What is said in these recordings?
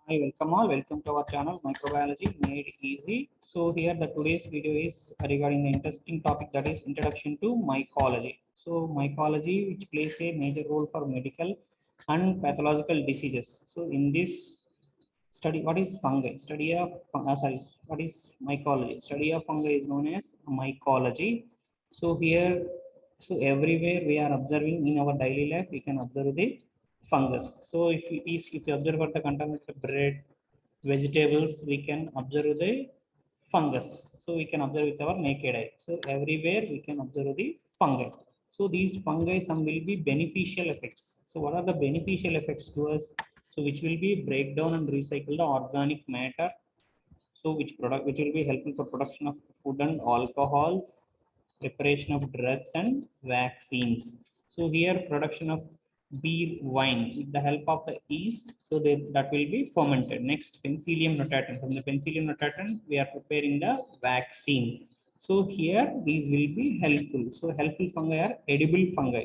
Hi, welcome all. Welcome to our channel Microbiology Made Easy. So here the today's video is regarding the interesting topic, that is introduction to mycology. So mycology, which plays a major role for medical and pathological diseases. So in this study, what is fungi? What is mycology? Study of fungi is known as mycology. So here, so everywhere we are observing in our daily life, we can observe the fungus. So if you observe at the contaminated bread, vegetables, we can observe the fungus. So we can observe with our naked eye. So everywhere we can observe the fungi. So these fungi, some will be beneficial effects. So what are the beneficial effects to us? So which will be break down and recycle the organic matter. So which will be helpful for production of food and alcohols, preparation of drugs and vaccines. So here production of beer, wine with the help of the yeast. So that will be fermented. Next, Penicillium notatum. From the Penicillium notatum, we are preparing the vaccine. So here these will be helpful. So helpful fungi are edible fungi.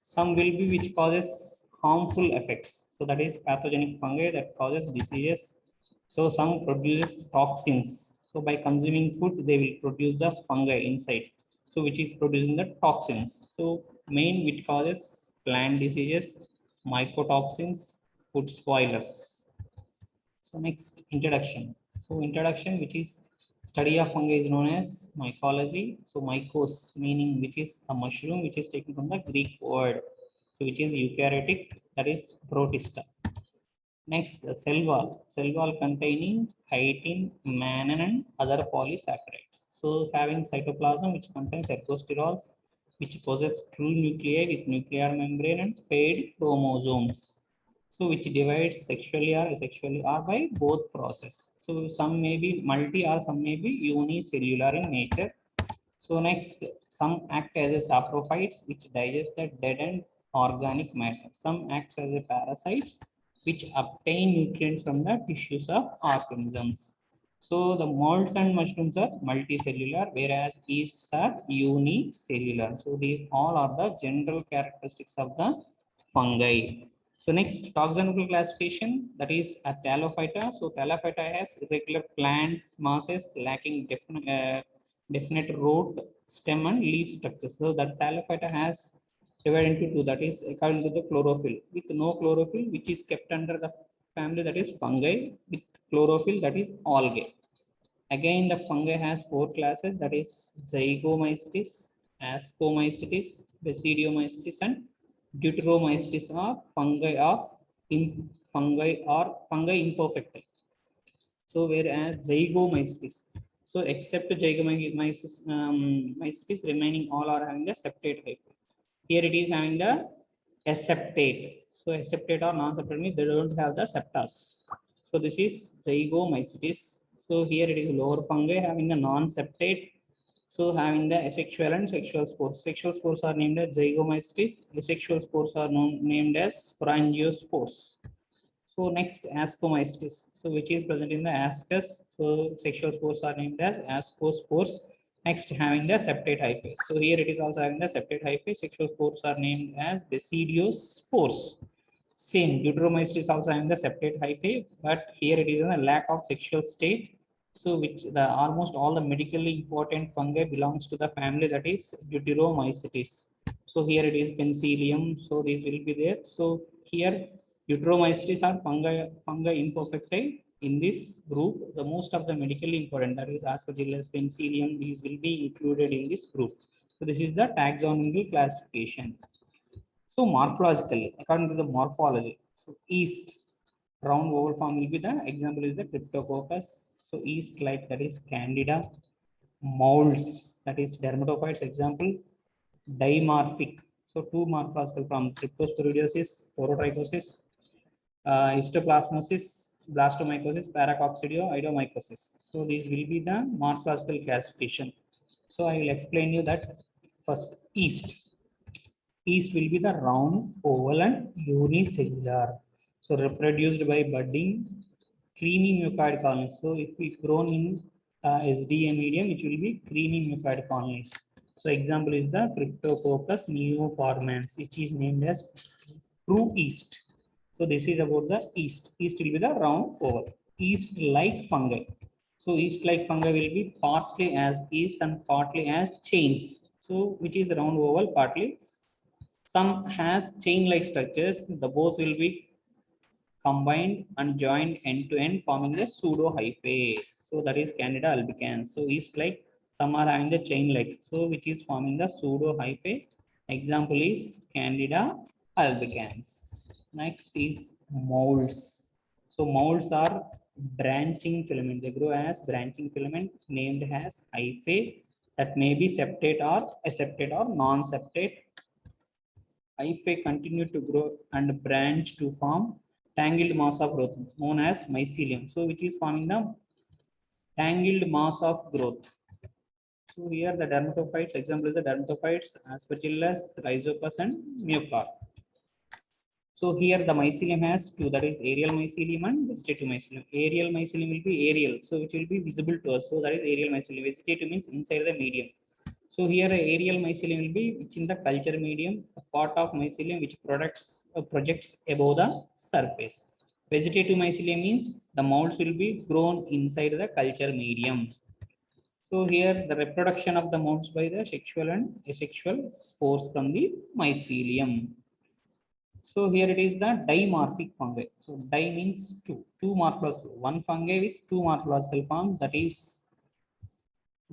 Some will be which causes harmful effects. So that is pathogenic fungi that causes diseases. So some produces toxins. So by consuming food, they will produce the fungi inside. So which is producing the toxins. So main which causes plant diseases, mycotoxins, food spoilers. So next, introduction. So introduction, which is study of fungi, is known as mycology. So mycos meaning which is a mushroom, which is taken from the Greek word. So which is eukaryotic, that is protista. Next, cell wall. Cell wall containing chitin, mannan, and other polysaccharides. So having cytoplasm which contains ergosterols, which possess true nuclei with nuclear membrane and paired chromosomes. So which divides sexually or by both process. So some may be multi or some may be unicellular in nature. So next, some act as a saprophytes which digest the dead and organic matter. Some acts as a parasites which obtain nutrients from the tissues of organisms. So the molds and mushrooms are multicellular, whereas yeasts are unicellular. So these all are the general characteristics of the fungi. So next, taxonomical classification, that is a Thallophyta. So Thallophyta has irregular plant masses lacking definite root, stem, and leaf structure. So that Thallophyta has divided into two, that is according to the chlorophyll. With no chlorophyll, which is kept under the family, that is fungi. With chlorophyll, that is algae. Again, the fungi has four classes, that is Zygomycetes, Ascomycetes, Basidiomycetes, and Deuteromycetes are fungi imperfecti. So whereas Zygomycetes, so except Zygomycetes, mycetes, remaining all are having the septate hyphae. Here it is having the aseptate. So aseptate or non-septate means they don't have the septas. So this is Zygomycetes. So here it is lower fungi having the non-septate. So having the asexual and sexual spores. Sexual spores are named as Zygomycetes. Asexual spores are named as Sporangiospores. So next, Ascomycetes. So which is present in the ascus. So sexual spores are named as ascospores. Next, having the septate hyphae. So here it is also having the septate hyphae. Sexual spores are named as Basidiospores. Same, Deuteromycetes is also having the septate hyphae, but here it is in a lack of sexual state. So which the almost all the medically important fungi belongs to the family, that is Deuteromycetes. So here it is Penicillium. So these will be there. So here Deuteromycetes are fungi imperfecti. In this group, the most of the medically important, that is Aspergillus, Penicillium, these will be included in this group. So this is the taxonomical classification. So morphologically, according to the morphology, so yeast, round oval form will be the example is the Cryptococcus. So yeast like, that is Candida, molds, that is dermatophytes, example dimorphic. So two morphological forms, Cryptosporidiosis, Porotrichosis, histoplasmosis, blastomycosis, paracoccidioidomycosis. So these will be the morphological classification. So I will explain you that first. Yeast will be the round, oval, and unicellular. So reproduced by budding creamy mucoid colonies. So if we grown in SDA medium, it will be creamy mucoid colonies. So example is the Cryptococcus neoformans, which is named as true yeast. So this is about the yeast. Yeast will be the round oval. Yeast-like fungi. So yeast-like fungi will be partly as yeast and partly as chains. So which is round oval partly. Some has chain-like structures. The both will be combined and joined end to end, forming the pseudo hyphae. So that is Candida albicans. So yeast-like, some are having the chain-like. So which is forming the pseudo hyphae. Example is Candida albicans. Next is molds. So molds are branching filament. They grow as branching filament named as hyphae that may be septate or aseptate or non-septate. Hyphae continue to grow and branch to form tangled mass of growth known as mycelium. So which is forming the tangled mass of growth. So here the dermatophytes, example is the dermatophytes, Aspergillus, Rhizopus and Mucor. So here the mycelium has two, that is aerial mycelium and vegetative mycelium. Aerial mycelium will be aerial, so which will be visible to us. So that is aerial mycelium. Vegetative means inside the medium. So here aerial mycelium will be which in the culture medium, a part of mycelium which projects above the surface. Vegetative mycelium means the molds will be grown inside the culture medium. So here the reproduction of the molds by the sexual and asexual spores from the mycelium. So here it is the dimorphic fungi. So di means two morphological, one fungi with two morphological forms, that is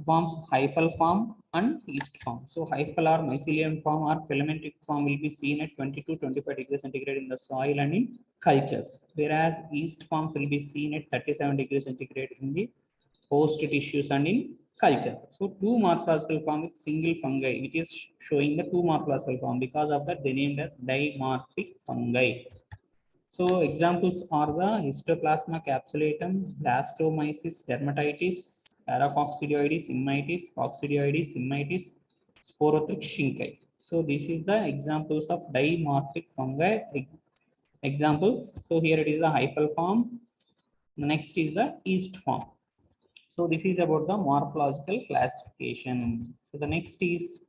forms hyphal form and yeast form. So hyphal or mycelium form or filamentous form will be seen at 20 to 25 degrees centigrade in the soil and in cultures, whereas yeast forms will be seen at 37 degrees centigrade in the host tissues and in culture. So two morphological form with single fungi, which is showing the two morphological form. Because of that, they named as dimorphic fungi. So examples are the Histoplasma capsulatum, Blastomyces dermatitis, Paracoccidioides immitis, Coccidioides immitis, Sporothrix shinkai. So this is the examples of dimorphic fungi examples. So here it is the hyphal form. The next is the yeast form. So this is about the morphological classification. So the next is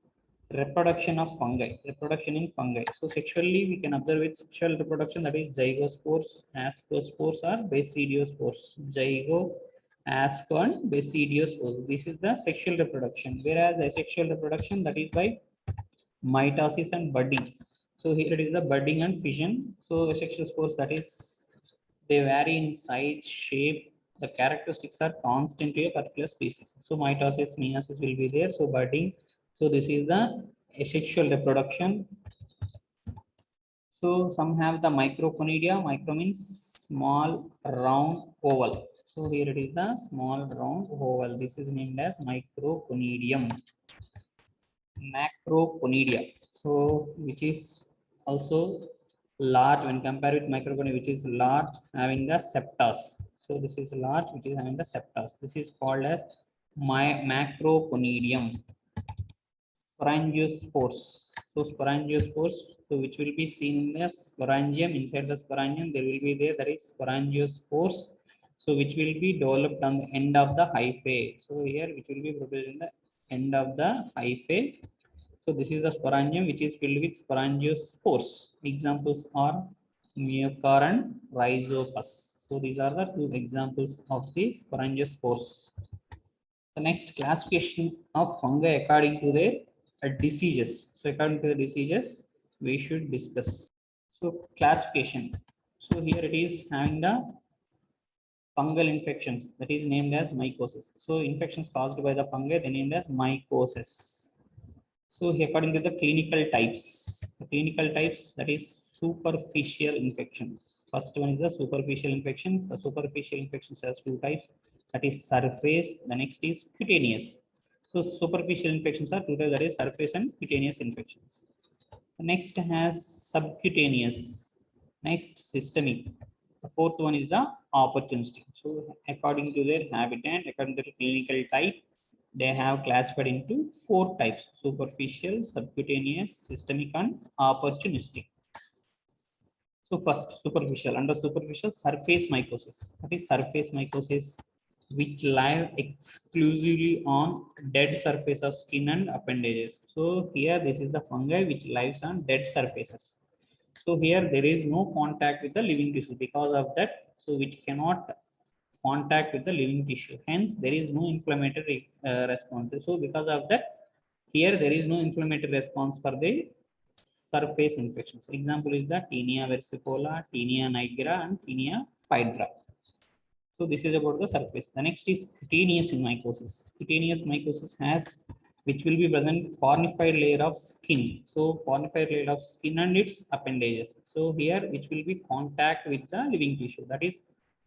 reproduction of fungi, reproduction in fungi. So sexually we can observe with sexual reproduction, that is zygospores, ascospores or basidiospores. Zygo, asco and basidiospores. This is the sexual reproduction, whereas the asexual reproduction, that is by mitosis and budding. So here it is the budding and fission. So asexual spores, that is they vary in size, shape. The characteristics are constant to a particular species. So mitosis, meiosis will be there. So budding. So this is the asexual reproduction. So some have the microconidia. Micro means small, round, oval. So here it is the small, round, oval. This is named as microconidium. Macroconidia. So which is also large when compared with microconidia, which is large having the septas. So this is large which is having the septas. This is called as macroconidium. Sporangiospores. So sporangiospores, so which will be seen in the sporangium. Inside the sporangium there will be there, that is sporangiospores. So which will be developed on the end of the hyphae. So here which will be produced in the end of the hyphae. So this is the sporangium which is filled with sporangiospores. Examples are Mucor and Rhizopus. So these are the two examples of the sporangiospores. The next classification of fungi according to their diseases. So according to the diseases, we should discuss. So classification. So here it is having the fungal infections, that is named as mycosis. So infections caused by the fungi, they named as mycosis. So according to the clinical types, that is superficial infections. First one is the superficial infection. The superficial infections has two types, that is surface. The next is cutaneous. So superficial infections are two types, that is surface and cutaneous infections. The next has subcutaneous. Next systemic. The fourth one is the opportunistic. So according to their habitat, according to the clinical type, they have classified into four types: superficial, subcutaneous, systemic and opportunistic. So first, superficial. Under superficial, surface mycosis. That is surface mycosis, which live exclusively on dead surface of skin and appendages. So here this is the fungi which lives on dead surfaces. So here there is no contact with the living tissue because of that. So which cannot contact with the living tissue. Hence, there is no inflammatory response. So because of that, here there is no inflammatory response for the surface infections. Example is the Tinea versicolor, Tinea nigra, and Tinea phaedra. So this is about the surface. The next is cutaneous mycosis. Cutaneous mycosis has, which will be present, cornified layer of skin. So cornified layer of skin and its appendages. So here, which will be contact with the living tissue. That is,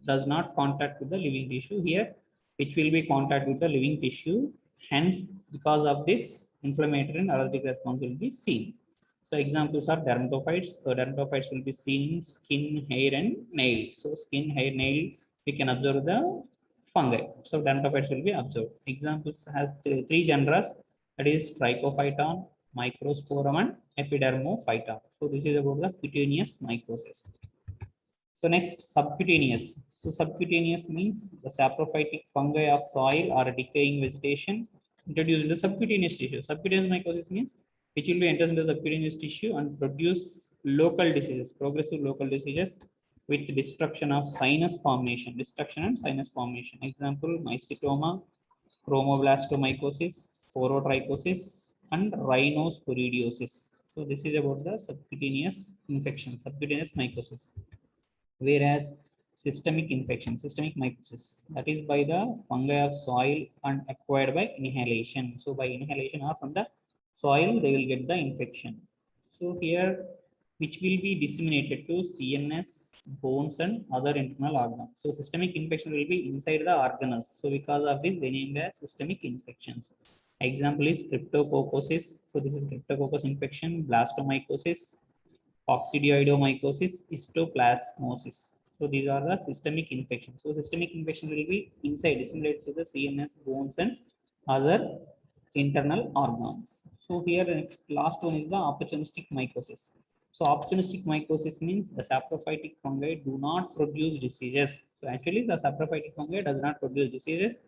does not contact with the living tissue. Here, which will be contact with the living tissue. Hence, because of this, inflammatory and allergic response will be seen. So examples are dermatophytes. So dermatophytes will be seen in skin, hair, and nail. So skin, hair, nail, we can observe the fungi. So dermatophytes will be observed. Examples has three genera, that is Trichophyton, Microsporum, and Epidermophyton. So this is about the cutaneous mycosis. So next, subcutaneous. So subcutaneous means the saprophytic fungi of soil or decaying vegetation introduced into subcutaneous tissue. Subcutaneous mycosis means which will be enters into the subcutaneous tissue and produce local diseases, progressive local diseases with destruction of sinus formation, destruction and sinus formation. Example, mycetoma, chromoblastomycosis, porotrichosis, and rhinosporidiosis. So this is about the subcutaneous infection, subcutaneous mycosis. Whereas systemic infection, systemic mycosis, that is by the fungi of soil and acquired by inhalation. So by inhalation or from the soil, they will get the infection. So here, which will be disseminated to CNS, bones, and other internal organs. So systemic infection will be inside the organelles. So because of this, they named as systemic infections. Example is cryptococcosis. So this is cryptococcus infection, blastomycosis, coccidioidomycosis, histoplasmosis. So these are the systemic infections. So systemic infection will be inside, disseminated to the CNS, bones, and other internal organs. So here the next last one is the opportunistic mycosis. So opportunistic mycosis means the saprophytic fungi do not produce diseases. So actually the saprophytic fungi does not produce diseases,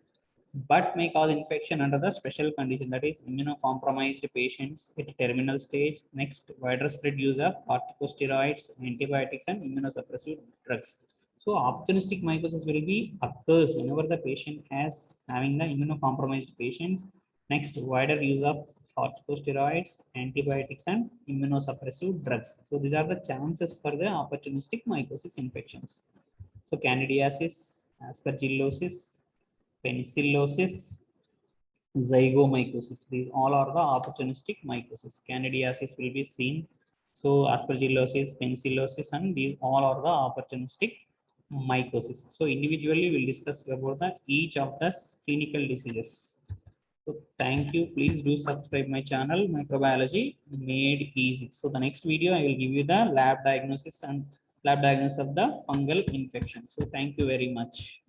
but may cause infection under the special condition, that is immunocompromised patients at terminal stage. Next, wider spread use of corticosteroids, antibiotics, and immunosuppressive drugs. So opportunistic mycosis will be occurs whenever the patient has having the immunocompromised patient. Next, wider use of corticosteroids, antibiotics, and immunosuppressive drugs. So these are the chances for the opportunistic mycosis infections. So candidiasis, aspergillosis, penicillosis, zygomycosis. These all are the opportunistic mycosis. Candidiasis will be seen. So aspergillosis, penicillosis, and these all are the opportunistic mycosis. So individually we'll discuss about the each of the clinical diseases. So thank you. Please do subscribe my channel, Microbiology Made Easy. So the next video I will give you the lab diagnosis of the fungal infection. So thank you very much.